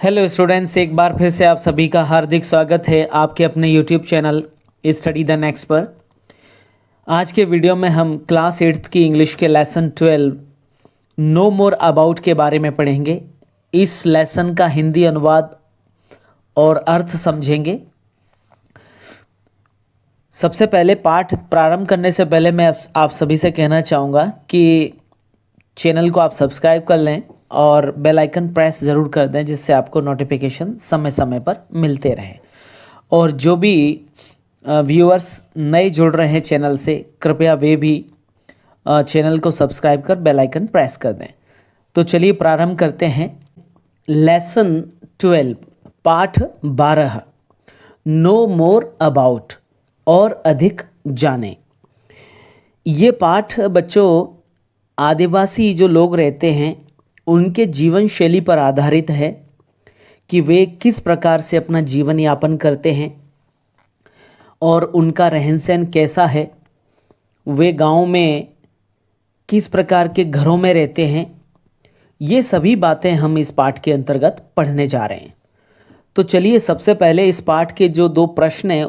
Hello students, एक बार फिर से आप सभी का हार्दिक स्वागत है आपके अपने YouTube channel study the next पर। आज के वीडियो में हम क्लास 8th की इंग्लिश के लेसन 12 नो मोर अबाउट के बारे में पढ़ेंगे। इस लेसन का हिंदी अनुवाद और अर्थ समझेंगे। सबसे पहले पाठ प्रारंभ करने से पहले मैं आप सभी से कहना चाहूँगा कि चैनल को आप सब्सक्राइब कर लें और बेल आइकन प्रेस ज़रूर कर दें, जिससे आपको नोटिफिकेशन समय समय पर मिलते रहें। और जो भी व्यूअर्स नए जुड़ रहे हैं चैनल से, कृपया वे भी चैनल को सब्सक्राइब कर बेल आइकन प्रेस कर दें। तो चलिए प्रारंभ करते हैं। लेसन 12 पाठ 12 नो मोर अबाउट और अधिक जाने। ये पाठ बच्चों आदिवासी जो लोग रहते हैं उनके जीवन शैली पर आधारित है कि वे किस प्रकार से अपना जीवन यापन करते हैं और उनका रहन सहन कैसा है, वे गांव में किस प्रकार के घरों में रहते हैं। ये सभी बातें हम इस पाठ के अंतर्गत पढ़ने जा रहे हैं। तो चलिए सबसे पहले इस पाठ के जो दो प्रश्न हैं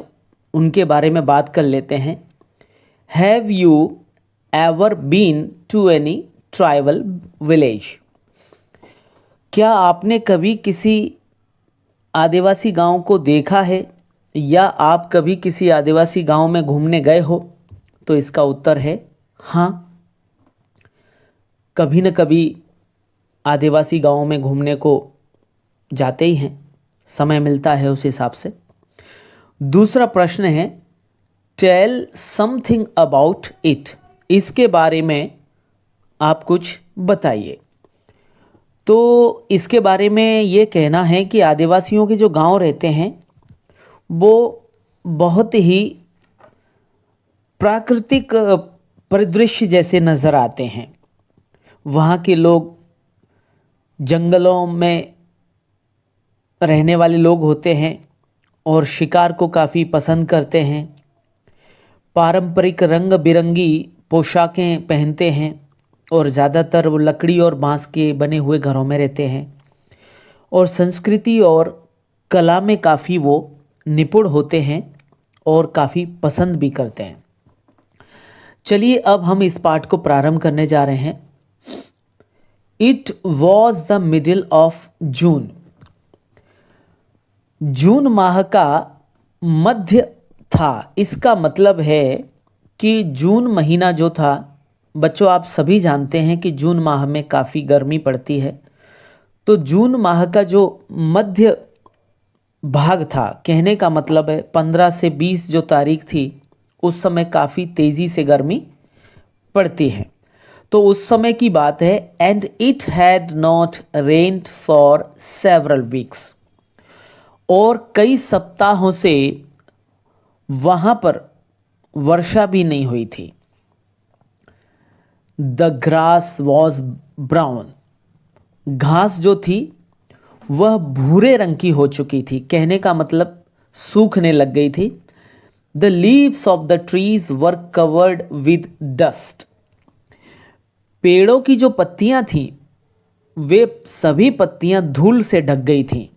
उनके बारे में बात कर लेते हैं। Have you ever been to any tribal village? क्या आपने कभी किसी आदिवासी गांव को देखा है या आप कभी किसी आदिवासी गांव में घूमने गए हो? तो इसका उत्तर है हाँ, कभी न कभी आदिवासी गांव में घूमने को जाते ही हैं, समय मिलता है उस हिसाब से। दूसरा प्रश्न है टेल समथिंग अबाउट इट। इसके बारे में आप कुछ बताइए। तो इसके बारे में ये कहना है कि आदिवासियों के जो गांव रहते हैं वो बहुत ही प्राकृतिक परिदृश्य जैसे नज़र आते हैं। वहाँ के लोग जंगलों में रहने वाले लोग होते हैं और शिकार को काफ़ी पसंद करते हैं। पारंपरिक रंग बिरंगी पोशाकें पहनते हैं और ज़्यादातर वो लकड़ी और बांस के बने हुए घरों में रहते हैं और संस्कृति और कला में काफ़ी वो निपुण होते हैं और काफ़ी पसंद भी करते हैं। चलिए अब हम इस पाठ को प्रारंभ करने जा रहे हैं। It was the middle of June. जून माह का मध्य था। इसका मतलब है कि जून महीना जो था, बच्चों आप सभी जानते हैं कि जून माह में काफ़ी गर्मी पड़ती है। तो जून माह का जो मध्य भाग था, कहने का मतलब है 15 से 20 जो तारीख थी, उस समय काफ़ी तेज़ी से गर्मी पड़ती है। तो उस समय की बात है। And it had not rained for several weeks. और कई सप्ताहों से वहाँ पर वर्षा भी नहीं हुई थी। The grass was brown. घास जो थी वह भूरे रंग की हो चुकी थी, कहने का मतलब सूखने लग गई थी। The leaves of the trees were covered with dust. पेड़ों की जो पत्तियां थीं वे सभी पत्तियां धूल से ढक गई थीं।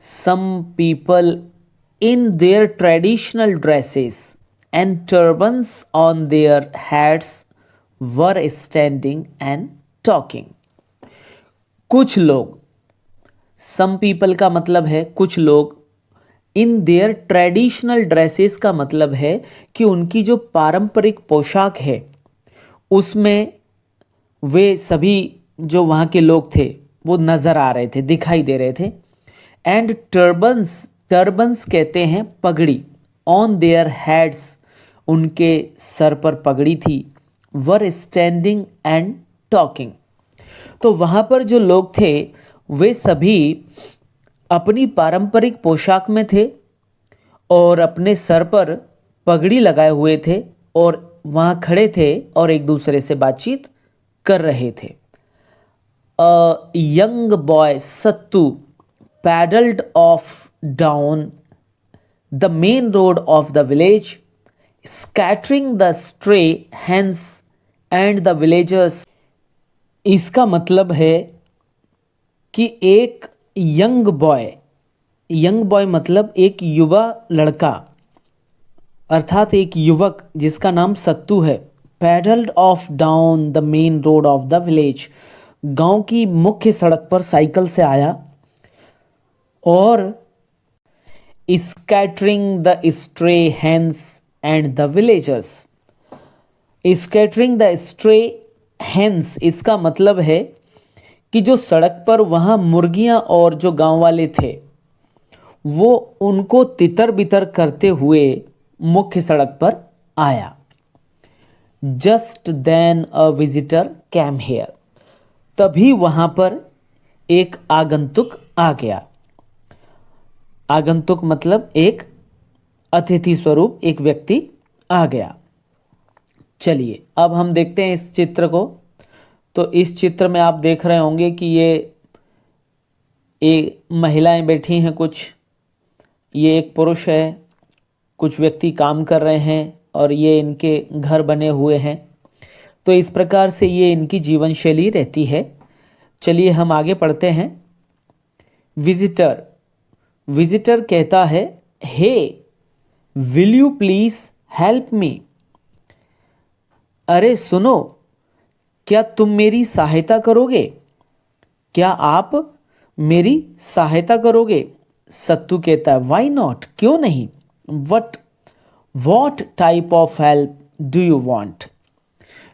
Some people in their traditional dresses and turbans on their heads were standing and talking. कुछ लोग, सम पीपल का मतलब है कुछ लोग, इन देयर ट्रेडिशनल ड्रेसेस का मतलब है कि उनकी जो पारंपरिक पोशाक है उसमें वे सभी जो वहाँ के लोग थे वो नज़र आ रहे थे, दिखाई दे रहे थे। एंड टर्बन्स, टर्बन्स कहते हैं पगड़ी। ऑन देयर हेड्स, उनके सर पर पगड़ी थी। वर स्टैंडिंग एंड टॉकिंग, तो वहाँ पर जो लोग थे वे सभी अपनी पारंपरिक पोशाक में थे और अपने सर पर पगड़ी लगाए हुए थे और वहाँ खड़े थे और एक दूसरे से बातचीत कर रहे थे। A young boy Sattu paddled off down the main road of the village, scattering the stray hens and the villagers. इसका मतलब है कि एक यंग बॉय, यंग बॉय मतलब एक युवा लड़का अर्थात एक युवक जिसका नाम सत्तू है, paddled off down the main road of the village, गांव की मुख्य सड़क पर साइकिल से आया और scattering the stray hens and the villagers. Scattering the stray hens इसका मतलब है कि जो सड़क पर वहाँ मुर्गियाँ और जो गांव वाले थे वो उनको तितर बितर करते हुए मुख्य सड़क पर आया। Just then a visitor came here, तभी वहाँ पर एक आगंतुक आ गया। आगंतुक मतलब एक अतिथि स्वरूप एक व्यक्ति आ गया। चलिए अब हम देखते हैं इस चित्र को। तो इस चित्र में आप देख रहे होंगे कि ये महिलाएं बैठी हैं, कुछ ये एक पुरुष है, कुछ व्यक्ति काम कर रहे हैं और ये इनके घर बने हुए हैं। तो इस प्रकार से ये इनकी जीवन शैली रहती है। चलिए हम आगे पढ़ते हैं। विजिटर, विजिटर कहता है hey will you please help me, अरे सुनो क्या तुम मेरी सहायता करोगे, क्या आप मेरी सहायता करोगे। सत्तू कहता है वाई नॉट, क्यों नहीं। What type of help do you want,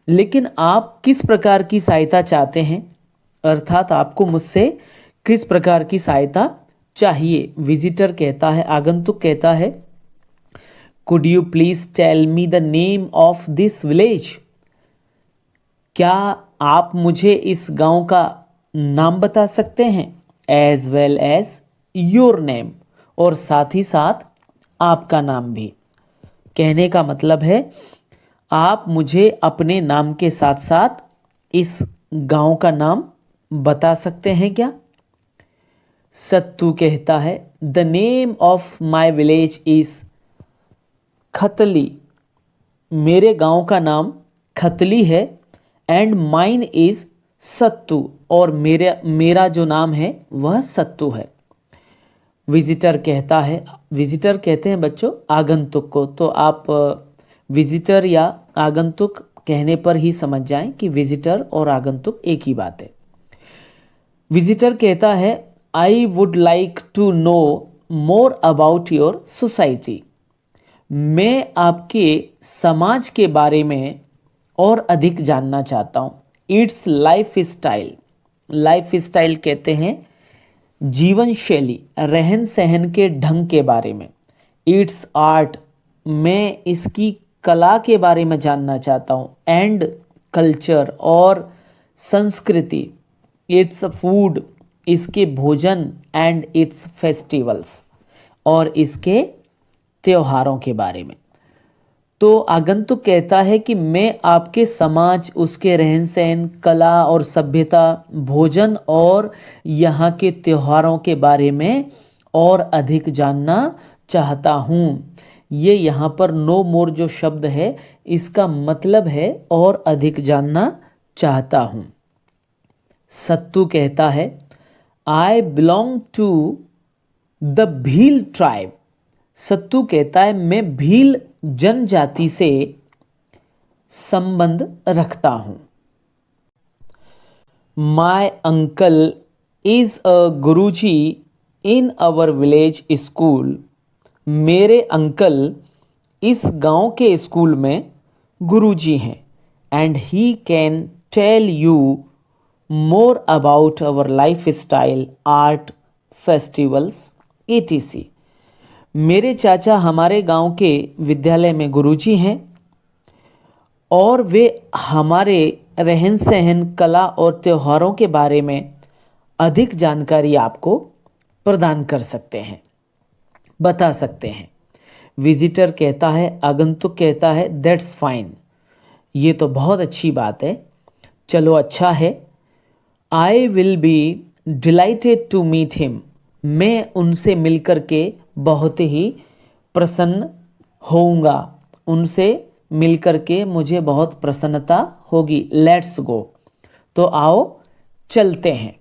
लेकिन आप किस प्रकार की सहायता चाहते हैं, अर्थात आपको मुझसे किस प्रकार की सहायता चाहिए। विजिटर कहता है, आगंतुक कहता है could you please tell me the name of this village, क्या आप मुझे इस गांव का नाम बता सकते हैं। As well as your name, और साथ ही साथ आपका नाम भी। कहने का मतलब है आप मुझे अपने नाम के साथ साथ इस गांव का नाम बता सकते हैं क्या। सत्तू कहता है the name of my village is Khatli, मेरे गांव का नाम खतली है। एंड माइन इज सत्तू, और मेरा जो नाम है वह सत्तू है। विजिटर कहता है, विजिटर कहते हैं बच्चों आगंतुक को, तो आप विजिटर या आगंतुक कहने पर ही समझ जाएं कि विजिटर और आगंतुक एक ही बात है। विजिटर कहता है I would like to know more about your society, मैं आपके समाज के बारे में और अधिक जानना चाहता हूँ। It's life style, life style कहते हैं जीवन शैली, रहन सहन के ढंग के बारे में। इट्स आर्ट, मैं इसकी कला के बारे में जानना चाहता हूँ। एंड कल्चर, और संस्कृति। इट्स फूड, इसके भोजन। एंड इट्स फेस्टिवल्स, और इसके त्योहारों के बारे में। तो आगंतुक कहता है कि मैं आपके समाज, उसके रहन सहन, कला और सभ्यता, भोजन और यहाँ के त्योहारों के बारे में और अधिक जानना चाहता हूँ। ये यहाँ पर नो मोर जो शब्द है इसका मतलब है और अधिक जानना चाहता हूँ। सत्तू कहता है I belong to the Bhil tribe, Sattu कहता है मैं भील जनजाति से संबंध रखता हूं। My uncle is a guruji in our village school, मेरे अंकल इस गांव के स्कूल में गुरुजी हैं। And he can tell you more about our life style, art, festivals etc। मेरे चाचा हमारे गांव के विद्यालय में गुरुजी हैं और वे हमारे रहन सहन, कला और त्योहारों के बारे में अधिक जानकारी आपको प्रदान कर सकते हैं, बता सकते हैं। विजिटर कहता है, आगंतुक कहता है दैट्स फाइन, ये तो बहुत अच्छी बात है, चलो अच्छा है। I will be delighted to meet him, मैं उनसे मिलकर के बहुत ही प्रसन्न होऊंगा, उनसे मिलकर के मुझे बहुत प्रसन्नता होगी। लेट्स गो, तो आओ चलते हैं।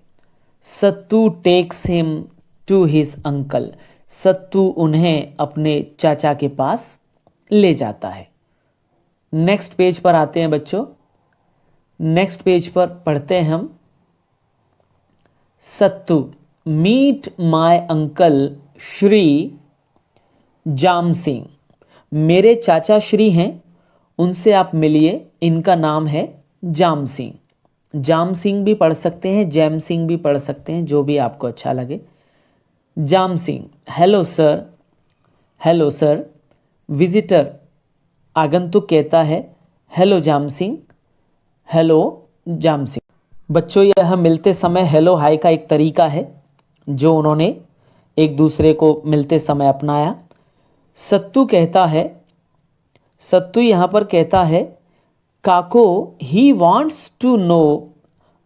Sattu takes him to his uncle. सत्तू उन्हें अपने चाचा के पास ले जाता है। नेक्स्ट पेज पर आते हैं बच्चों। नेक्स्ट पेज पर पढ़ते हैं हम। सत्तू, मीट माय अंकल श्री जाम सिंह। मेरे चाचा श्री हैं, उनसे आप मिलिए। इनका नाम है जाम सिंह। जाम सिंह भी पढ़ सकते हैं, जैम सिंह भी पढ़ सकते हैं, जो भी आपको अच्छा लगे। Jam Singh, hello sir. Hello sir. Visitor, आगंतुक कहता है हेलो जाम सिंह। हेलो जाम सिंह। बच्चों, यह मिलते समय हेलो हाय का एक तरीका है जो उन्होंने एक दूसरे को मिलते समय अपनाया। सत्तू कहता है, सत्तू यहाँ पर कहता है Kako he wants to know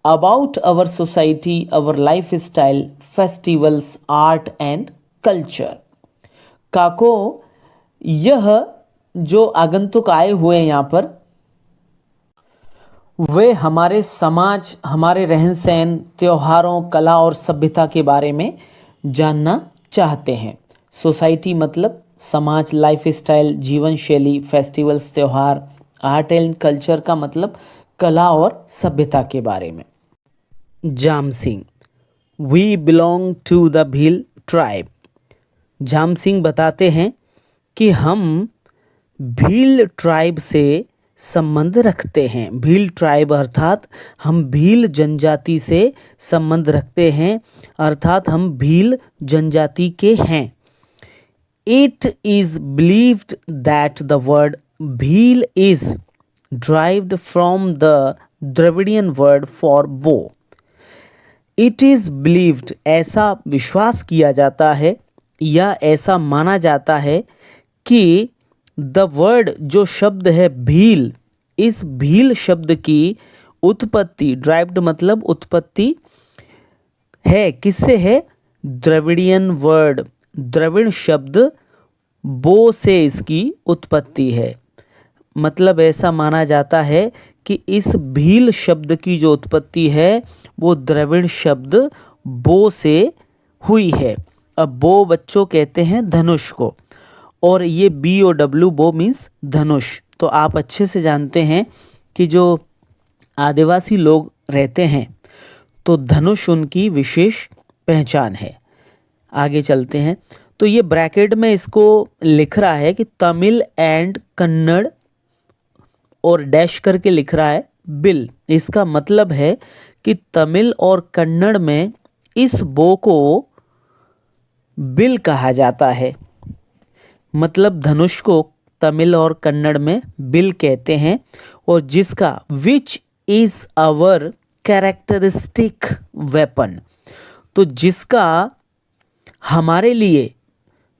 about our society, our life style, festivals, art and culture. Kako, यह जो आगंतुक आए हुए हैं यहाँ पर, वे हमारे समाज, हमारे रहन सहन, त्योहारों, कला और सभ्यता के बारे में जानना चाहते हैं। सोसाइटी मतलब समाज, लाइफ स्टाइल जीवन शैली, फेस्टिवल्स त्यौहार, आर्ट एंड कल्चर का मतलब कला और सभ्यता के बारे में। Jam Singh, we belong to the Bhil tribe. Jam Singh बताते हैं कि हम भील ट्राइब से संबंध रखते हैं। भील ट्राइब अर्थात हम भील जनजाति से संबंध रखते हैं, अर्थात हम भील जनजाति के हैं। It is believed that the word Bhil is derived from the Dravidian word for bow. It is believed, ऐसा विश्वास किया जाता है या ऐसा माना जाता है कि द वर्ड, जो शब्द है भील, इस भील शब्द की उत्पत्ति, ड्राइव्ड मतलब उत्पत्ति है, किससे है? द्रविडियन वर्ड, द्रविड़ शब्द बो से इसकी उत्पत्ति है। मतलब ऐसा माना जाता है कि इस भील शब्द की जो उत्पत्ति है वो द्रविड़ शब्द बो से हुई है। अब बो बच्चों कहते हैं धनुष को, और ये BOW बो मीन्स धनुष। तो आप अच्छे से जानते हैं कि जो आदिवासी लोग रहते हैं तो धनुष उनकी विशेष पहचान है। आगे चलते हैं। तो ये ब्रैकेट में इसको लिख रहा है कि तमिल एंड कन्नड़, और डैश करके लिख रहा है बिल। इसका मतलब है कि तमिल और कन्नड़ में इस बो को बिल कहा जाता है। मतलब धनुष को तमिल और कन्नड़ में बिल कहते हैं, और जिसका which is our characteristic weapon, तो जिसका हमारे लिए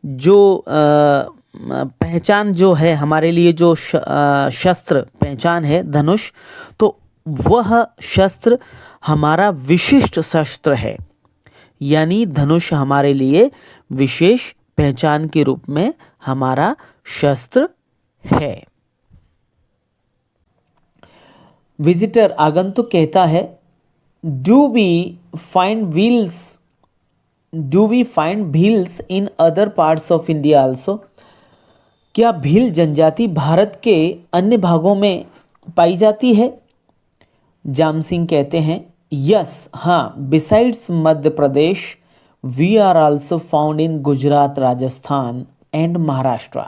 जो पहचान जो है, हमारे लिए जो शस्त्र पहचान है धनुष, तो वह शस्त्र हमारा विशिष्ट शस्त्र है। यानी धनुष हमारे लिए विशेष पहचान के रूप में हमारा शस्त्र है। विजिटर, आगंतुक कहता है do we find Bhils in other parts of India also. क्या भील जनजाति भारत के अन्य भागों में पाई जाती है? जाम सिंह कहते हैं यस, हाँ, besides Madhya Pradesh we are also found in Gujarat, Rajasthan and Maharashtra.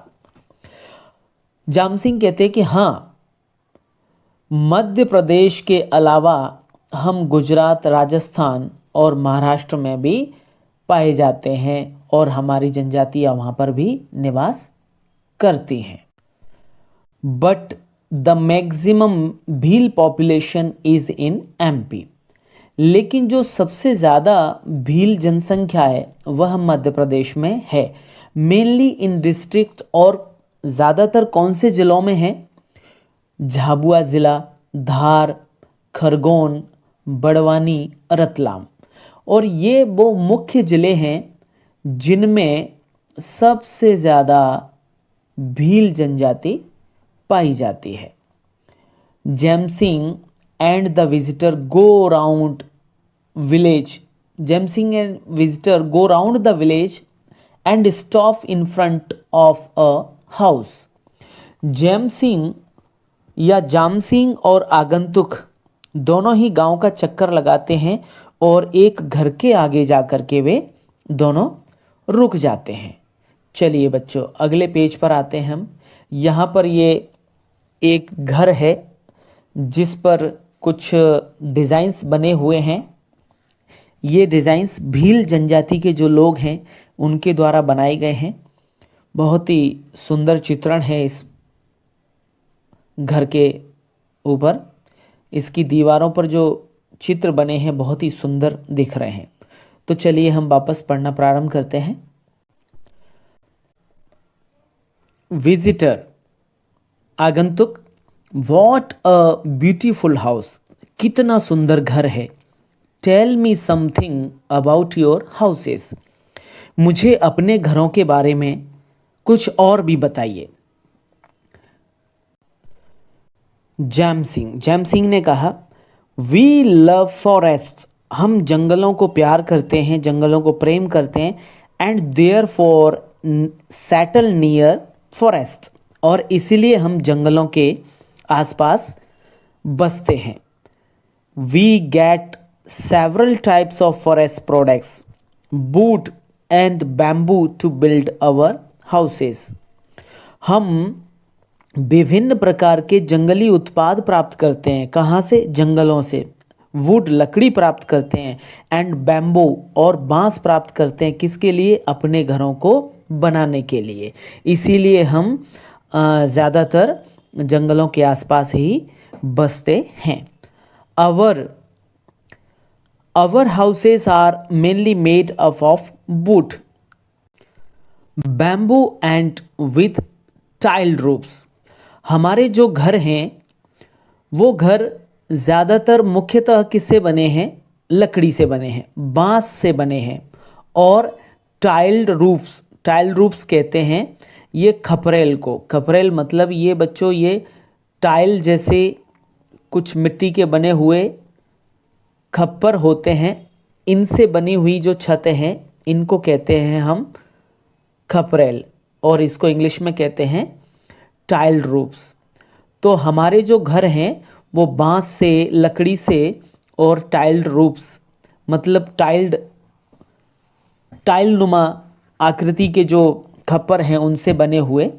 Jam Singh कहते हैं कि हाँ, मध्य प्रदेश के अलावा हम गुजरात, राजस्थान और महाराष्ट्र में भी पाए जाते हैं, और हमारी जनजातियां वहां पर भी निवास करती हैं। But the maximum Bhil population is in MP। लेकिन जो सबसे ज़्यादा भील जनसंख्या है वह मध्य प्रदेश में है। मेनली इन डिस्ट्रिक्ट, और ज़्यादातर कौन से ज़िलों में है? झाबुआ ज़िला, धार, खरगोन, बड़वानी, रतलाम। और ये वो मुख्य ज़िले हैं जिनमें सबसे ज़्यादा भील जनजाति पाई जाती है। Jam Singh and the visitor go around village Jamsingh and visitor go round the village and stop in front of a house. Jamsingh या जामसिंग और आगंतुक दोनों ही गांव का चक्कर लगाते हैं और एक घर के आगे जाकर के वे दोनों रुक जाते हैं। चलिए बच्चों, अगले पेज पर आते हैं हम। यहाँ पर ये एक घर है जिस पर कुछ डिज़ाइंस बने हुए हैं। ये डिज़ाइंस भील जनजाति के जो लोग हैं उनके द्वारा बनाए गए हैं। बहुत ही सुंदर चित्रण है इस घर के ऊपर। इसकी दीवारों पर जो चित्र बने हैं बहुत ही सुंदर दिख रहे हैं। तो चलिए हम वापस पढ़ना प्रारंभ करते हैं। विजिटर, आगंतुक, वॉट अ ब्यूटीफुल हाउस, कितना सुंदर घर है। Tell me something about your houses, मुझे अपने घरों के बारे में कुछ और भी बताइए। जैमसिंग ने कहा, वी लव फॉरेस्ट, हम जंगलों को प्यार करते हैं, जंगलों को प्रेम करते हैं। And therefore settle near forest, और इसीलिए हम जंगलों के आसपास बसते हैं। We get several types of forest products, wood and bamboo to build our houses, हम विभिन्न प्रकार के जंगली उत्पाद प्राप्त करते हैं। कहाँ से? जंगलों से। वुड, लकड़ी प्राप्त करते हैं। एंड बैम्बू, और बांस प्राप्त करते हैं। किसके लिए? अपने घरों को बनाने के लिए। इसीलिए हम ज़्यादातर जंगलों के आसपास ही बसते हैं। Our houses are mainly made up of wood, bamboo and with tiled roofs, हमारे जो घर हैं वो घर ज़्यादातर मुख्यतः किससे बने हैं? लकड़ी से बने हैं, बांस से बने हैं। और टाइल्ड रूफ्स कहते हैं ये खपरेल को। खपरेल मतलब ये बच्चों, ये टाइल जैसे कुछ मिट्टी के बने हुए खप्पर होते हैं, इनसे बनी हुई जो छतें हैं इनको कहते हैं हम खपरेल, और इसको इंग्लिश में कहते हैं टाइल्ड रूफ्स। तो हमारे जो घर हैं वो बांस से, लकड़ी से और टाइल्ड रूफ्स मतलब टाइल नुमा आकृति के जो खप्पर हैं उनसे बने हुए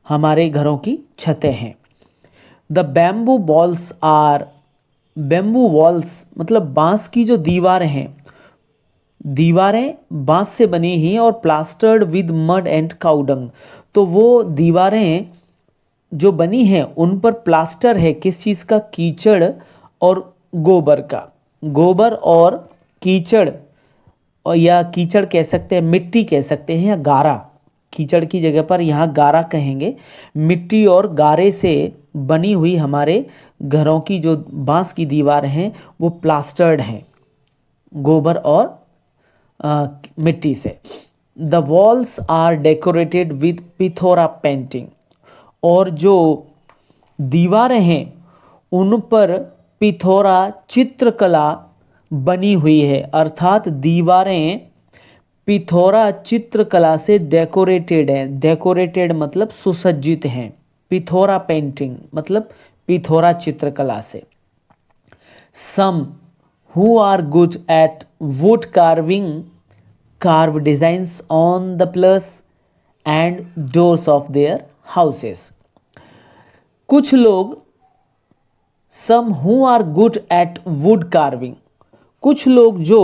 हमारे घरों की छतें हैं। द बैम्बू वॉल्स मतलब बांस की जो दीवारें बांस से बनी ही और plastered with mud and cow dung, तो वो दीवारें जो बनी हैं उन पर प्लास्टर है किस चीज़ का? कीचड़ और गोबर का। गोबर और कीचड़, और या कीचड़ कह सकते हैं, मिट्टी कह सकते हैं, या गारा। कीचड़ की जगह पर यहाँ गारा कहेंगे। मिट्टी और गारे से बनी हुई हमारे घरों की जो बांस की दीवार हैं वो प्लास्टर्ड हैं गोबर और मिट्टी से। The walls are decorated with Pithora painting, और जो दीवारें हैं उन पर पिथोरा चित्रकला बनी हुई है, अर्थात दीवारें पिथोरा चित्रकला से डेकोरेटेड हैं। डेकोरेटेड मतलब सुसज्जित हैं। पिथोरा पेंटिंग मतलब पिथोरा चित्रकला से। Some who are good at wood carve designs on the pillars and doors of their houses. कुछ लोग, some who are good at wood carving, कुछ लोग जो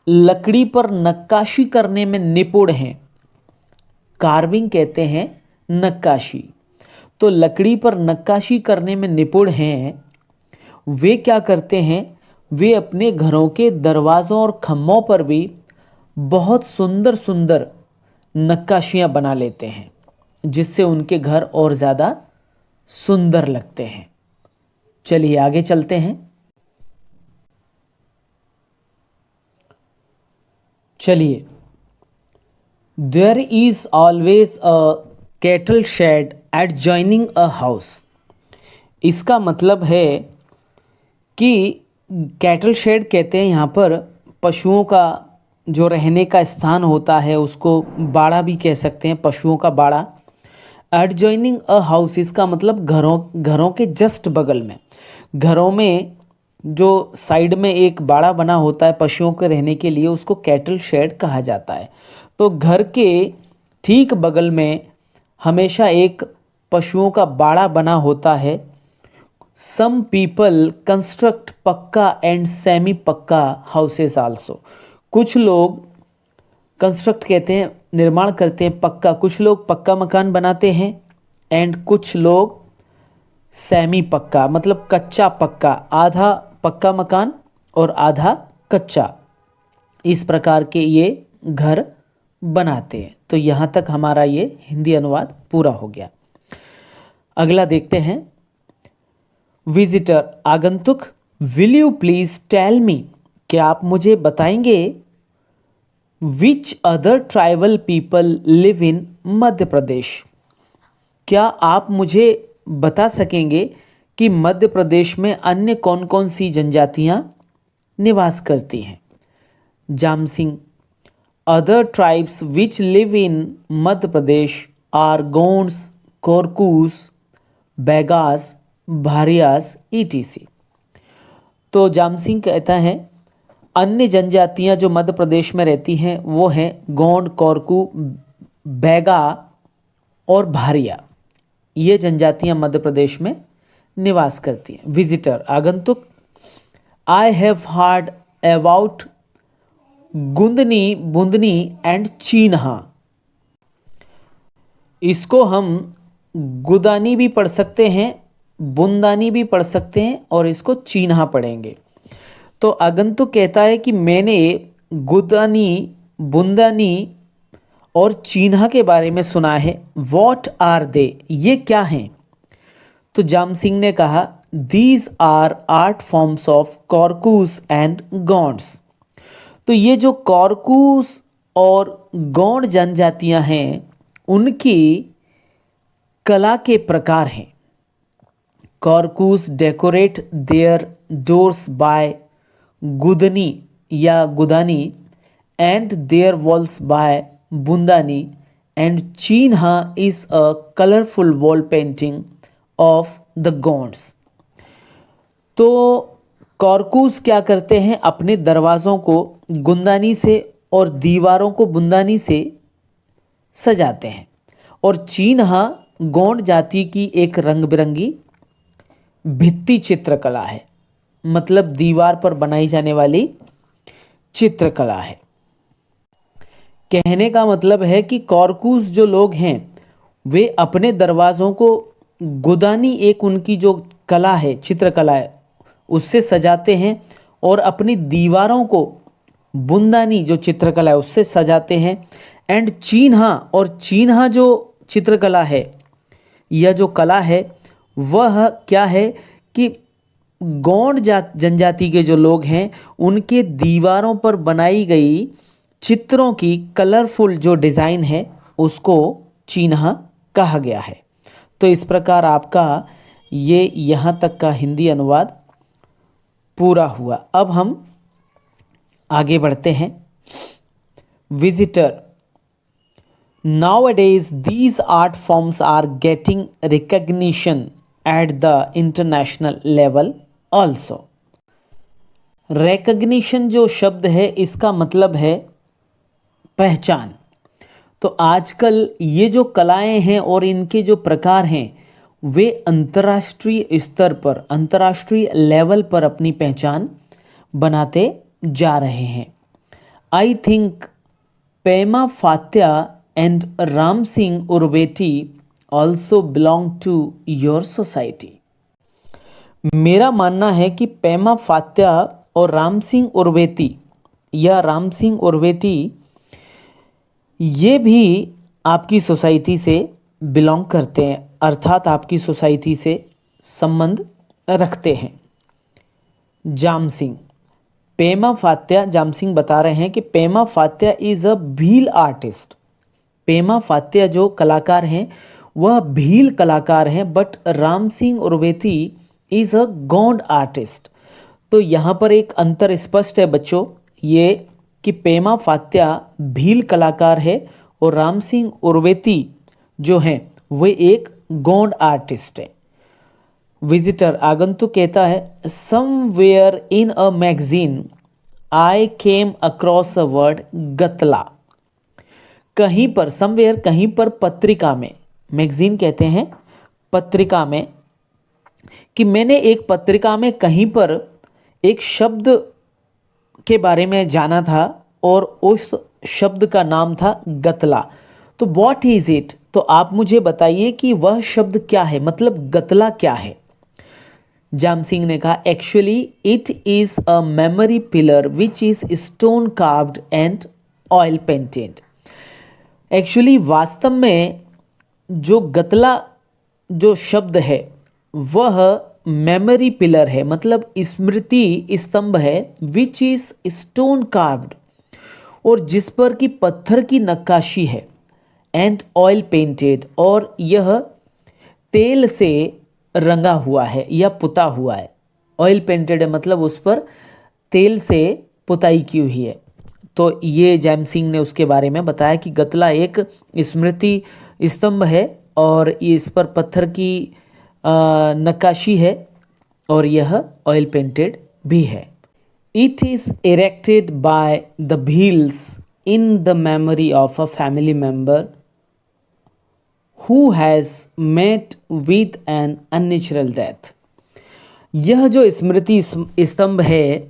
लकड़ी पर नक्काशी करने में निपुण हैं। कार्विंग कहते हैं नक्काशी, तो लकड़ी पर नक्काशी करने में निपुण हैं। वे क्या करते हैं? वे अपने घरों के दरवाज़ों और खम्भों पर भी बहुत सुंदर सुंदर नक्काशियाँ बना लेते हैं, जिससे उनके घर और ज़्यादा सुंदर लगते हैं। चलिए आगे चलते हैं। चलिए, there is always a cattle shed adjoining a house. इसका मतलब है कि कैटल शेड कहते हैं यहाँ पर पशुओं का जो रहने का स्थान होता है उसको बाड़ा भी कह सकते हैं, पशुओं का बाड़ा। एडजॉइनिंग अ हाउस, इसका मतलब घरों के जस्ट बगल में, घरों में जो साइड में एक बाड़ा बना होता है पशुओं के रहने के लिए, उसको कैटल शेड कहा जाता है। तो घर के ठीक बगल में हमेशा एक पशुओं का बाड़ा बना होता है। सम पीपल कंस्ट्रक्ट पक्का एंड सेमी पक्का हाउसेस आल्सो, कुछ लोग कंस्ट्रक्ट कहते हैं, निर्माण करते हैं पक्का, कुछ लोग पक्का मकान बनाते हैं, एंड कुछ लोग सेमी पक्का मतलब कच्चा पक्का, आधा पक्का मकान और आधा कच्चा, इस प्रकार के ये घर बनाते हैं। तो यहाँ तक हमारा ये हिंदी अनुवाद पूरा हो गया। अगला देखते हैं। विजिटर, आगंतुक। Will you please tell me, क्या आप मुझे बताएंगे, which other tribal people live in Madhya Pradesh, क्या आप मुझे बता सकेंगे कि मध्य प्रदेश में अन्य कौन कौन सी जनजातियां निवास करती हैं। Jam Singh, other tribes which live in Madhya Pradesh are Gonds, Korkus, Baigas, Bhariyas etc. तो जाम सिंह कहता है अन्य जनजातियां जो मध्य प्रदेश में रहती हैं वो हैं गोंड, कोरकू, बैगा और भारिया, ये जनजातियां मध्य प्रदेश में निवास करती हैं। विजिटर, आगंतुक। I have heard about Gundni, Bundni and Chinha, इसको हम गुदानी भी पढ़ सकते हैं, बुंदानी भी पढ़ सकते हैं और इसको चीन्हा पढ़ेंगे। तो आगंतुक कहता है कि मैंने गुदानी, बुंदानी और चीन्हा के बारे में सुना है। वॉट आर दे, ये क्या हैं। तो जाम सिंह ने कहा these are art forms of Korkus and Gonds, तो ये जो कॉर्कूस और गौंड जनजातियां हैं उनकी कला के प्रकार हैं। Korkus decorate their doors by Gudni या Gudani and their walls by Bundani and Chinha is a colourful wall painting of the Gonds. तो कॉर्कूस क्या करते हैं, अपने दरवाज़ों को गुंदानी से और दीवारों को बुंदानी से सजाते हैं, और चीन्हा गोंड जाति की एक रंग बिरंगी भित्ति चित्रकला है, मतलब दीवार पर बनाई जाने वाली चित्रकला है। कहने का मतलब है कि कॉर्कूस जो लोग हैं वे अपने दरवाज़ों को गुदानी, एक उनकी जो कला है, चित्रकला है, उससे सजाते हैं, और अपनी दीवारों को बुंदानी जो चित्रकला है उससे सजाते हैं। एंड चीन्हा, और चीन्हा जो चित्रकला है यह जो कला है वह क्या है कि गौंड जनजाति के जो लोग हैं उनके दीवारों पर बनाई गई चित्रों की कलरफुल जो डिज़ाइन है उसको चीन्हा कहा गया है। तो इस प्रकार आपका ये यहाँ तक का हिंदी अनुवाद पूरा हुआ। अब हम आगे बढ़ते हैं। Visitor, nowadays these art forms are getting recognition at the international level also। recognition जो शब्द है इसका मतलब है पहचान। तो आजकल ये जो कलाएं हैं और इनके जो प्रकार हैं वे अंतर्राष्ट्रीय स्तर पर, अंतर्राष्ट्रीय लेवल पर अपनी पहचान बनाते जा रहे हैं। I think Pema Fatya and Ram Singh Urveti also belong to your society. मेरा मानना है कि पेमा फात्या और राम सिंह उर्वेती या राम सिंह उर्वेटी ये भी आपकी सोसाइटी से बिलोंग करते हैं, अर्थात आपकी सोसाइटी से संबंध रखते हैं। जाम सिंह, पेमा फात्या, जाम सिंह बता रहे हैं कि Pema Fatya is a Bhil artist. Pema Fatya जो कलाकार हैं वह भील कलाकार हैं, but Ram Singh Urveti is a Gond artist. तो यहाँ पर एक अंतर स्पष्ट है बच्चों, ये कि पेमा फात्या भील कलाकार है और राम सिंह उर्वेती जो हैं वे एक गौंड आर्टिस्ट है। विजिटर आगंतुक कहता है somewhere in a magazine I came across a word Gatla. कहीं पर, समवेयर कहीं पर, पत्रिका में, मैगजीन कहते हैं पत्रिका में, कि मैंने एक पत्रिका में कहीं पर एक शब्द के बारे में जाना था और उस शब्द का नाम था गतला। तो व्हाट इज इट, तो आप मुझे बताइए कि वह शब्द क्या है, मतलब गतला क्या है। जाम सिंह ने कहा actually it is a memory pillar which is stone carved and oil painted. Actually वास्तव में जो गतला जो शब्द है वह मेमोरी पिलर है, मतलब स्मृति स्तंभ है, विच इज स्टोन कार्व्ड, और जिस पर कि पत्थर की नक्काशी है, एंड ऑयल पेंटेड, और यह तेल से रंगा हुआ है या पुता हुआ है। ऑयल पेंटेड है मतलब उस पर तेल से पुताई की हुई है। तो ये जैम सिंह ने उसके बारे में बताया कि गतला एक स्मृति स्तंभ है और इस पर पत्थर की नक्काशी है और यह ऑयल पेंटेड भी है। It is erected by the Bheels in the memory of a family member who has met with an unnatural death। यह जो स्मृति स्तंभ है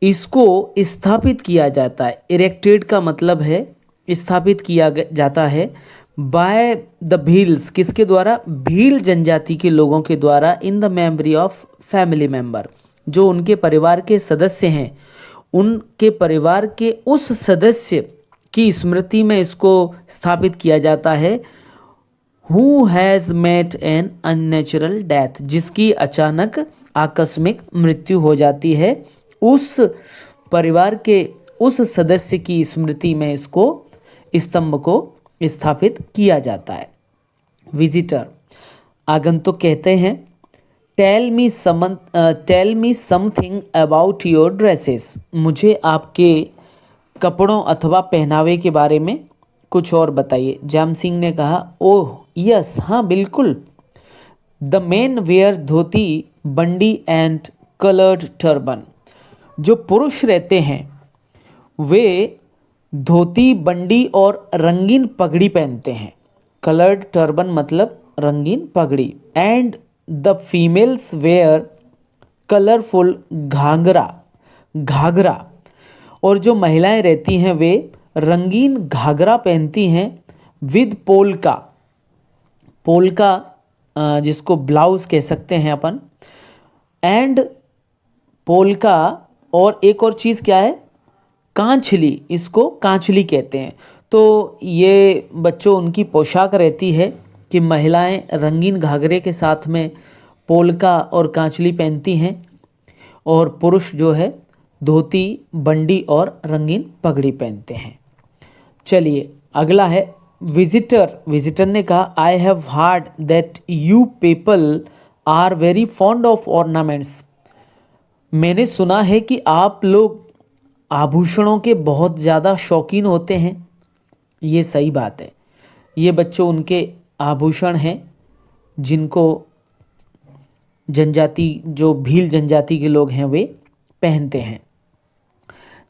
इसको स्थापित किया जाता है। इरेक्टेड का मतलब है स्थापित किया जाता है बाय द भील्स, किसके द्वारा, भील जनजाति के लोगों के द्वारा, in the memory of family member, जो उनके परिवार के सदस्य हैं, उनके परिवार के उस सदस्य की स्मृति में इसको स्थापित किया जाता है। Who has met an unnatural death, जिसकी अचानक आकस्मिक मृत्यु हो जाती है, उस परिवार के उस सदस्य की स्मृति में इसको स्तंभ को स्थापित किया जाता है। विजिटर आगंतुक कहते हैं tell me something about your dresses, मुझे आपके कपड़ों अथवा पहनावे के बारे में कुछ और बताइए। जाम सिंह ने कहा ओह यस, हाँ बिल्कुल। The men wear dhoti bandi and coloured turban, जो पुरुष रहते हैं वे धोती बंडी और रंगीन पगड़ी पहनते हैं। कलर्ड टर्बन मतलब रंगीन पगड़ी। And the females wear colourful ghaghra, और जो महिलाएं रहती हैं वे रंगीन घाघरा पहनती हैं। विद पोलका जिसको ब्लाउज कह सकते हैं अपन, एंड पोलका, और एक और चीज़ क्या है, कांचली, इसको कांचली कहते हैं। तो ये बच्चों उनकी पोशाक रहती है कि महिलाएं रंगीन घाघरे के साथ में पोलका और कांचली पहनती हैं और पुरुष जो है धोती बंडी और रंगीन पगड़ी पहनते हैं। चलिए अगला है विजिटर ने कहा I have heard that you people are very fond of ornaments, मैंने सुना है कि आप लोग आभूषणों के बहुत ज़्यादा शौकीन होते हैं। ये सही बात है, ये बच्चों उनके आभूषण हैं जिनको जनजाति, जो भील जनजाति के लोग हैं वे पहनते हैं।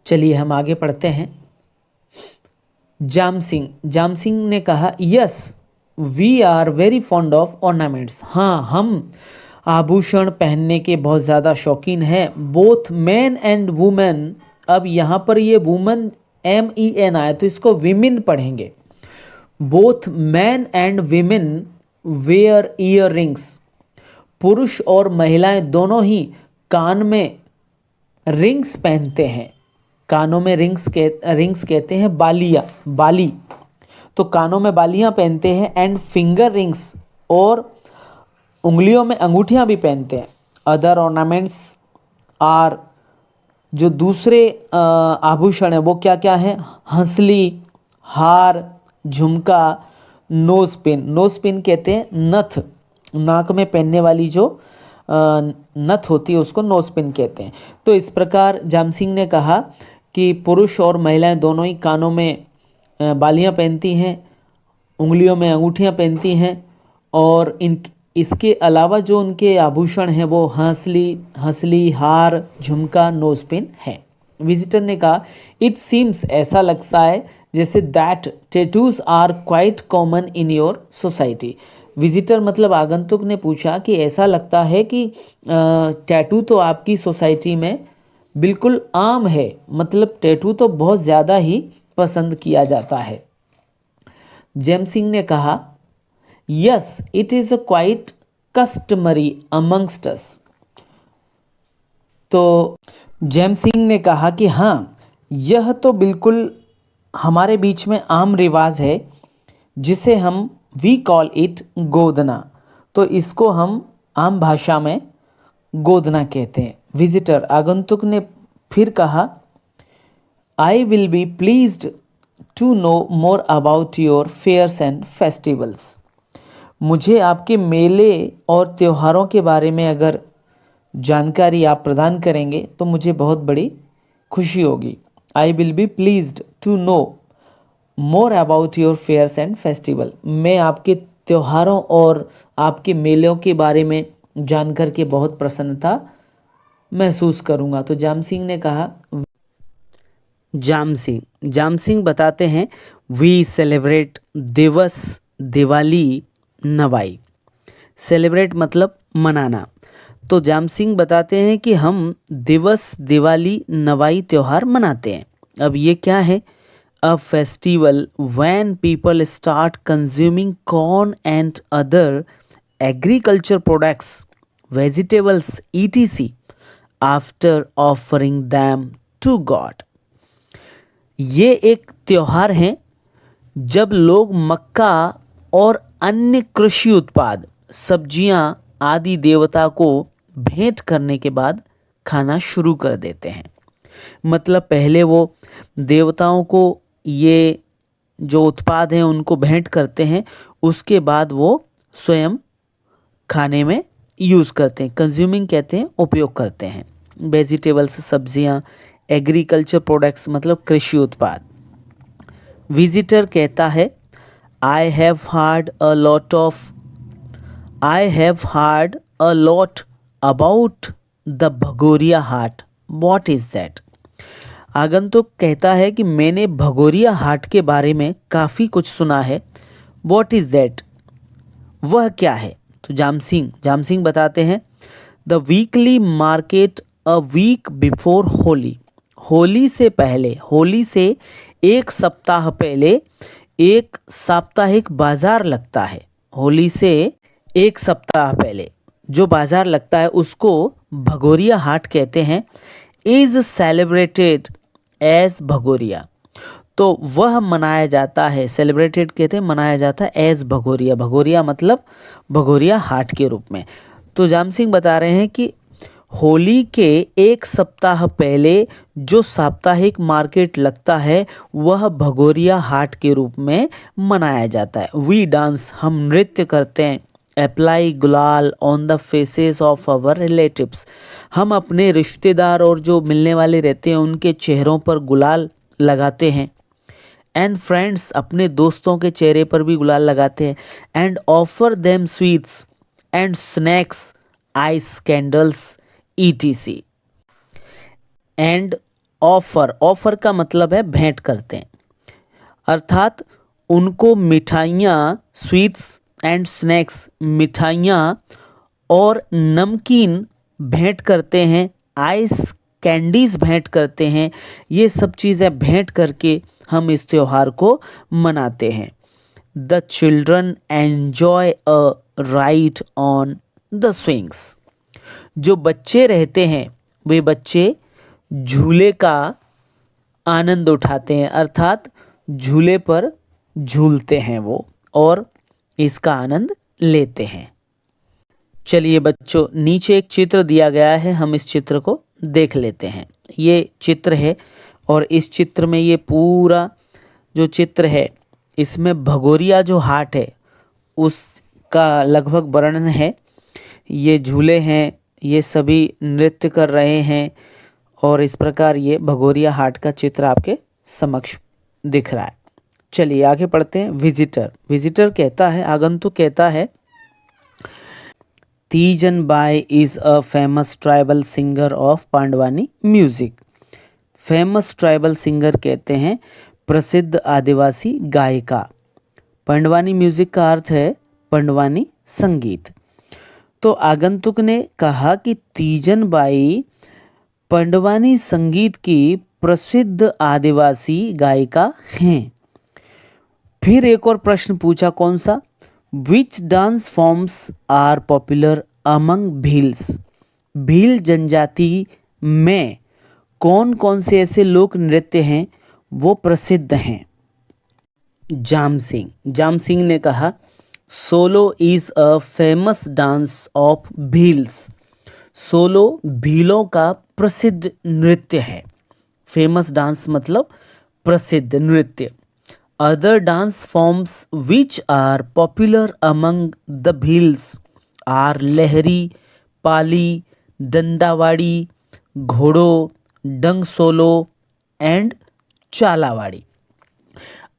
चलिए हम आगे पढ़ते हैं। जाम सिंह ने कहा yes we are very fond of ornaments, हाँ हम आभूषण पहनने के बहुत ज़्यादा शौकीन हैं। बोथ मैन एंड वुमेन, अब यहाँ पर ये वुमेन MEN आया तो इसको विमेन पढ़ेंगे। Both man and women wear earrings, पुरुष और महिलाएं दोनों ही कान में रिंग्स पहनते हैं। कानों में रिंग्स कहते हैं बाली, तो कानों में बालियां पहनते हैं। एंड फिंगर रिंग्स, और उंगलियों में अंगूठियां भी पहनते हैं। अदर ऑर्नामेंट्स आर, जो दूसरे आभूषण है वो क्या क्या है, हंसली, हार, झुमका, नोज पिन कहते हैं नथ, नाक में पहनने वाली जो नथ होती है उसको नोज पिन कहते हैं। तो इस प्रकार जाम सिंह ने कहा कि पुरुष और महिलाएं दोनों ही कानों में बालियां पहनती हैं, उंगलियों में अंगूठियां पहनती हैं, और इसके अलावा जो उनके आभूषण हैं वो हंसली, हार, झुमका, नोजपिन है। विजिटर ने कहा, इट सीम्स, ऐसा लगता है जैसे that tattoos are quite common in your society. Visitor मतलब आगंतुक ने पूछा कि ऐसा लगता है कि टैटू तो आपकी सोसाइटी में बिल्कुल आम है, मतलब टैटू तो बहुत ज़्यादा ही पसंद किया जाता है। जेम्स सिंह ने कहा, yes it is quite customary amongst अस। तो जेम्स सिंह ने कहा कि हाँ, यह तो बिल्कुल हमारे बीच में आम रिवाज है, जिसे हम वी कॉल इट गोदना। तो इसको हम आम भाषा में गोदना कहते हैं। विजिटर आगंतुक ने फिर कहा, I will be pleased to know more about your fairs and festivals. मुझे आपके मेले और त्योहारों के बारे में अगर जानकारी आप प्रदान करेंगे तो मुझे बहुत बड़ी खुशी होगी। I will be pleased to know more about your fairs and festival. मैं आपके त्योहारों और आपके मेलों के बारे में जानकर के बहुत प्रसन्नता महसूस करूँगा। तो जाम सिंह ने कहा, जाम सिंह बताते हैं, we celebrate Diwali Navai. Celebrate मतलब मनाना। तो जाम सिंह बताते हैं कि हम दिवाली नवाई त्यौहार मनाते हैं। अब ये क्या है? A festival when people start consuming corn and other agriculture products, vegetables etc after offering them to god. ये एक त्यौहार है जब लोग मक्का और अन्य कृषि उत्पाद, सब्जियां आदि देवता को भेंट करने के बाद खाना शुरू कर देते हैं। मतलब पहले वो देवताओं को ये जो उत्पाद हैं उनको भेंट करते हैं, उसके बाद वो स्वयं खाने में यूज़ करते हैं। कंज्यूमिंग कहते हैं, उपयोग करते हैं। वेजिटेबल्स सब्जियां, एग्रीकल्चर प्रोडक्ट्स मतलब कृषि उत्पाद। विजिटर कहता है, I have heard a lot about the Bhagoria haat, what is that. आगंतुक कहता है कि मैंने भगोरिया हाट के बारे में काफ़ी कुछ सुना है, व्हाट इज दैट, वह क्या है। तो जाम सिंह बताते हैं, the weekly market a week before Holi. Holi से एक सप्ताह पहले एक साप्ताहिक बाजार लगता है। होली से एक सप्ताह पहले जो बाजार लगता है उसको भगोरिया हाट कहते हैं। इज सेलिब्रेटेड एज भगोरिया, तो वह मनाया जाता है, सेलिब्रेटेड कहते हैं, मनाया जाता है एज भगोरिया। भगोरिया मतलब भगोरिया हाट के रूप में। तो जाम सिंह बता रहे हैं कि होली के एक सप्ताह पहले जो साप्ताहिक मार्केट लगता है वह भगोरिया हाट के रूप में मनाया जाता है। वी डांस, हम नृत्य करते हैं। Apply gulal on the faces of our relatives, हम अपने रिश्तेदार और जो मिलने वाले रहते हैं उनके चेहरों पर गुलाल लगाते हैं। एंड फ्रेंड्स, अपने दोस्तों के चेहरे पर भी गुलाल लगाते हैं। And offer them sweets and snacks, ice candles etc. And offer का मतलब है भेंट करते हैं, अर्थात उनको मिठाइयाँ, स्वीट्स एंड स्नैक्स, मिठाइयाँ और नमकीन भेंट करते हैं, आइस कैंडीज भेंट करते हैं। ये सब चीज़ें भेंट करके हम इस त्यौहार को मनाते हैं। The children enjoy a ride on the swings, जो बच्चे रहते हैं वे बच्चे झूले का आनंद उठाते हैं, अर्थात झूले पर झूलते हैं वो और इसका आनंद लेते हैं। चलिए बच्चों, नीचे एक चित्र दिया गया है, हम इस चित्र को देख लेते हैं। ये चित्र है और इस चित्र में ये पूरा जो चित्र है इसमें भगोरिया जो हाट है उसका लगभग वर्णन है। ये झूले हैं, ये सभी नृत्य कर रहे हैं और इस प्रकार ये भगोरिया हाट का चित्र आपके समक्ष दिख रहा है। चलिए आगे पढ़ते हैं। विजिटर कहता है, आगंतुक कहता है, Teejan Bai is a famous tribal singer of Pandavani music. Famous tribal singer कहते हैं प्रसिद्ध आदिवासी गायिका। पांडवानी म्यूजिक का अर्थ है पांडवानी संगीत। तो आगंतुक ने कहा कि तीजन बाई पांडवानी संगीत की प्रसिद्ध आदिवासी गायिका हैं। फिर एक और प्रश्न पूछा, कौन सा? Which dance forms are popular among Bhils. Bhil जनजाति में कौन कौन से ऐसे लोक नृत्य हैं वो प्रसिद्ध हैं? जाम सिंह ने कहा, Solo is a famous dance of Bhils. Solo भीलों का प्रसिद्ध नृत्य है। फेमस डांस मतलब प्रसिद्ध नृत्य। Other dance forms which are popular among the Bhils are Lahri, Pali, Dandawadi, Ghodo, Dang solo and चालावाड़ी।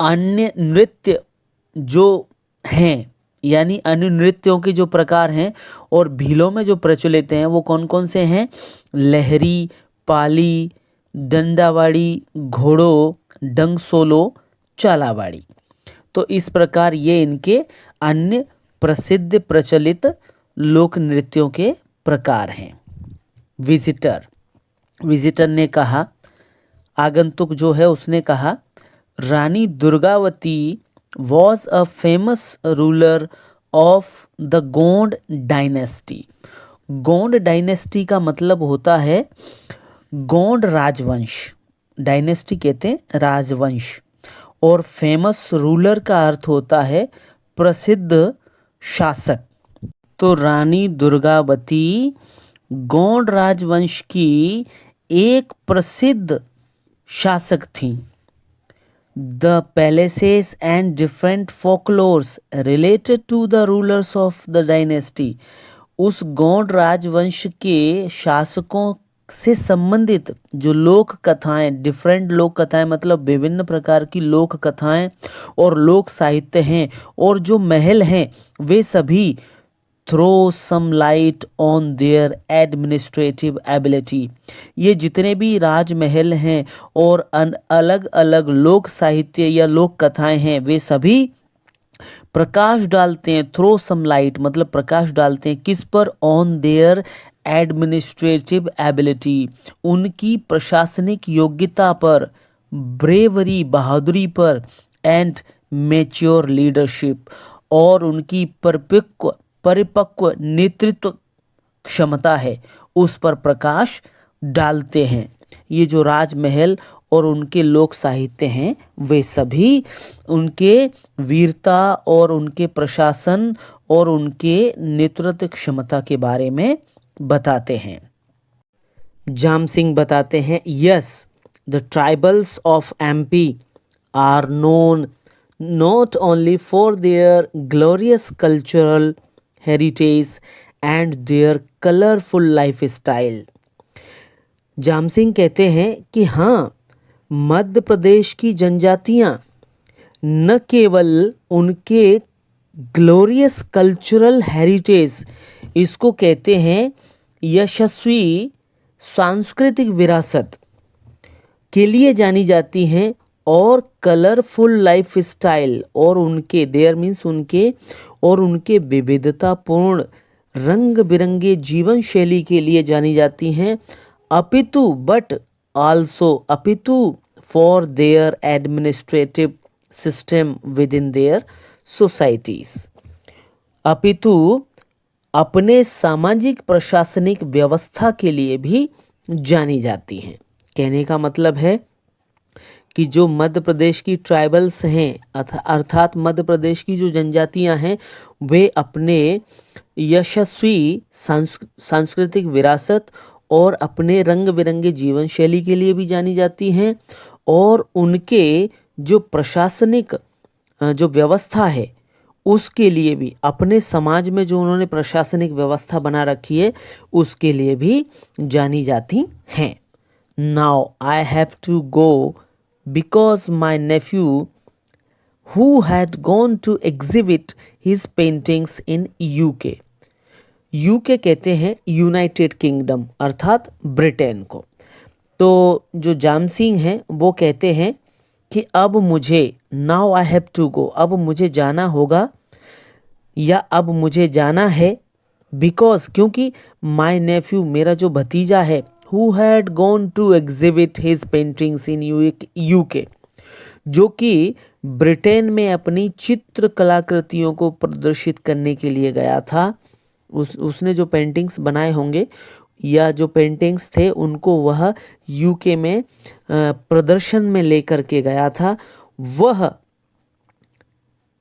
अन्य नृत्य जो हैं, यानी अन्य नृत्यों के जो प्रकार हैं और भीलों में जो प्रचलित हैं वो कौन कौन से हैं? लहरी, पाली, डंडावाड़ी, घोड़ो, डंग सोलो, चालावाड़ी। तो इस प्रकार ये इनके अन्य प्रसिद्ध प्रचलित लोक नृत्यों के प्रकार हैं। विजिटर ने कहा, आगंतुक जो है उसने कहा, Rani Durgavati was a famous ruler of the Gond dynasty. Gond dynasty का मतलब होता है गोंड राजवंश। डायनेस्टी कहते हैं राजवंश। और फेमस रूलर का अर्थ होता है प्रसिद्ध शासक। तो रानी दुर्गावती गोंड राजवंश की एक प्रसिद्ध शासक थीं। The palaces and different folklores related to the rulers of the dynasty, उस गोंड राजवंश के शासकों से संबंधित जो लोक कथाएं, डिफरेंट लोक कथाएं मतलब विभिन्न प्रकार की लोक कथाएं और लोक साहित्य हैं और जो महल हैं वे सभी throw some light on their administrative ability. ये जितने भी राजमहल हैं और अलग अलग लोक साहित्य या लोक कथाएं हैं वे सभी प्रकाश डालते हैं। थ्रो सम लाइट मतलब प्रकाश डालते हैं किस पर? ऑन देयर एडमिनिस्ट्रेटिव एबिलिटी, उनकी प्रशासनिक योग्यता पर, ब्रेवरी बहादुरी पर, एंड मैच्योर लीडरशिप और उनकी परिपक्व नेतृत्व क्षमता है उस पर प्रकाश डालते हैं। ये जो राजमहल और उनके लोक साहित्य हैं वे सभी उनके वीरता और उनके प्रशासन और उनके नेतृत्व क्षमता के बारे में बताते हैं। जाम सिंह बताते हैं, yes the tribals of MP are known not only for their glorious cultural heritage and their colorful lifestyle। जाम सिंह कहते हैं कि हाँ, मध्य प्रदेश की जनजातियाँ न केवल उनके ग्लोरियस कल्चरल हेरिटेज, इसको कहते हैं यशस्वी सांस्कृतिक विरासत के लिए जानी जाती हैं और कलरफुल लाइफ स्टाइल और उनके देयर मीन्स उनके और उनके विविधतापूर्ण रंग बिरंगे जीवन शैली के लिए जानी जाती हैं। अपितु for their administrative system with in their societies. अपितु अपने सामाजिक प्रशासनिक व्यवस्था के लिए भी जानी जाती हैं। कहने का मतलब है कि जो मध्य प्रदेश की ट्राइबल्स हैं अर्थात मध्य प्रदेश की जो जनजातियां हैं वे अपने यशस्वी सांस्कृतिक विरासत और अपने रंग बिरंगे जीवन शैली के लिए भी जानी जाती हैं और उनके जो प्रशासनिक जो व्यवस्था है उसके लिए भी, अपने समाज में जो उन्होंने प्रशासनिक व्यवस्था बना रखी है उसके लिए भी जानी जाती हैं। Now I have to go because my nephew who had gone to exhibit his paintings in UK। UK कहते हैं यूनाइटेड किंगडम अर्थात ब्रिटेन को। तो जो जाम सिंह हैं वो कहते हैं कि अब मुझे now I have to go, अब मुझे जाना होगा या अब मुझे जाना है बिकॉज क्योंकि माई नेफ्यू मेरा जो भतीजा है who had gone to exhibit his paintings in UK, जो कि ब्रिटेन में अपनी चित्र कलाकृतियों को प्रदर्शित करने के लिए गया था। उसने जो पेंटिंग्स बनाए होंगे या जो पेंटिंग्स थे उनको वह यूके में प्रदर्शन में लेकर के गया था। वह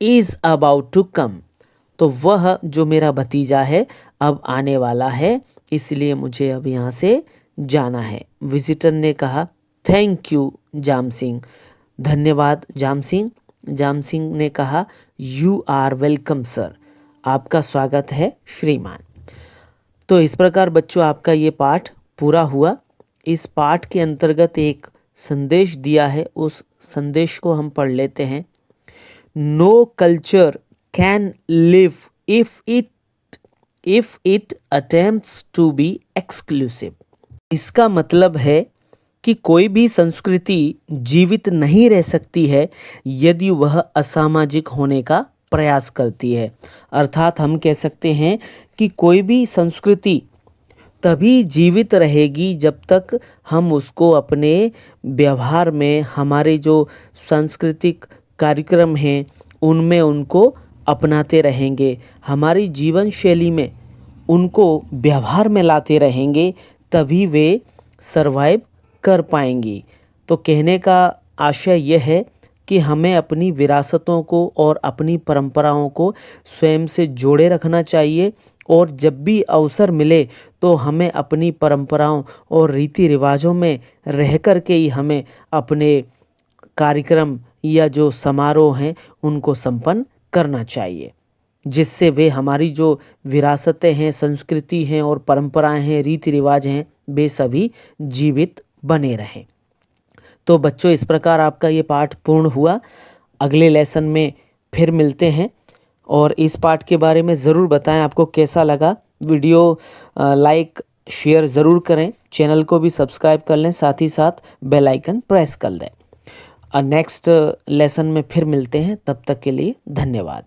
इज़ अबाउट टू कम, तो वह जो मेरा भतीजा है अब आने वाला है, इसलिए मुझे अब यहाँ से जाना है। विजिटर ने कहा थैंक यू जाम सिंह, धन्यवाद जाम सिंह। जाम सिंह ने कहा यू आर वेलकम सर, आपका स्वागत है श्रीमान। तो इस प्रकार बच्चों आपका ये पाठ पूरा हुआ। इस पाठ के अंतर्गत एक संदेश दिया है, उस संदेश को हम पढ़ लेते हैं। No culture can live if it attempts to be exclusive. इसका मतलब है कि कोई भी संस्कृति जीवित नहीं रह सकती है यदि वह असामाजिक होने का प्रयास करती है। अर्थात हम कह सकते हैं कि कोई भी संस्कृति तभी जीवित रहेगी जब तक हम उसको अपने व्यवहार में, हमारे जो सांस्कृतिक कार्यक्रम हैं उनमें उनको अपनाते रहेंगे, हमारी जीवन शैली में उनको व्यवहार में लाते रहेंगे, तभी वे सरवाइव कर पाएंगी। तो कहने का आशय यह है कि हमें अपनी विरासतों को और अपनी परंपराओं को स्वयं से जोड़े रखना चाहिए और जब भी अवसर मिले तो हमें अपनी परंपराओं और रीति रिवाजों में रह कर के ही हमें अपने कार्यक्रम या जो समारोह हैं उनको संपन्न करना चाहिए, जिससे वे हमारी जो विरासतें हैं, संस्कृति हैं और परंपराएं हैं, रीति रिवाज हैं, वे सभी जीवित बने रहें। तो बच्चों इस प्रकार आपका ये पाठ पूर्ण हुआ। अगले लेसन में फिर मिलते हैं और इस पाठ के बारे में ज़रूर बताएं आपको कैसा लगा। वीडियो लाइक शेयर ज़रूर करें, चैनल को भी सब्सक्राइब कर लें, साथ ही साथ बेल आइकन प्रेस कर दें। नेक्स्ट लेसन में फिर मिलते हैं, तब तक के लिए धन्यवाद।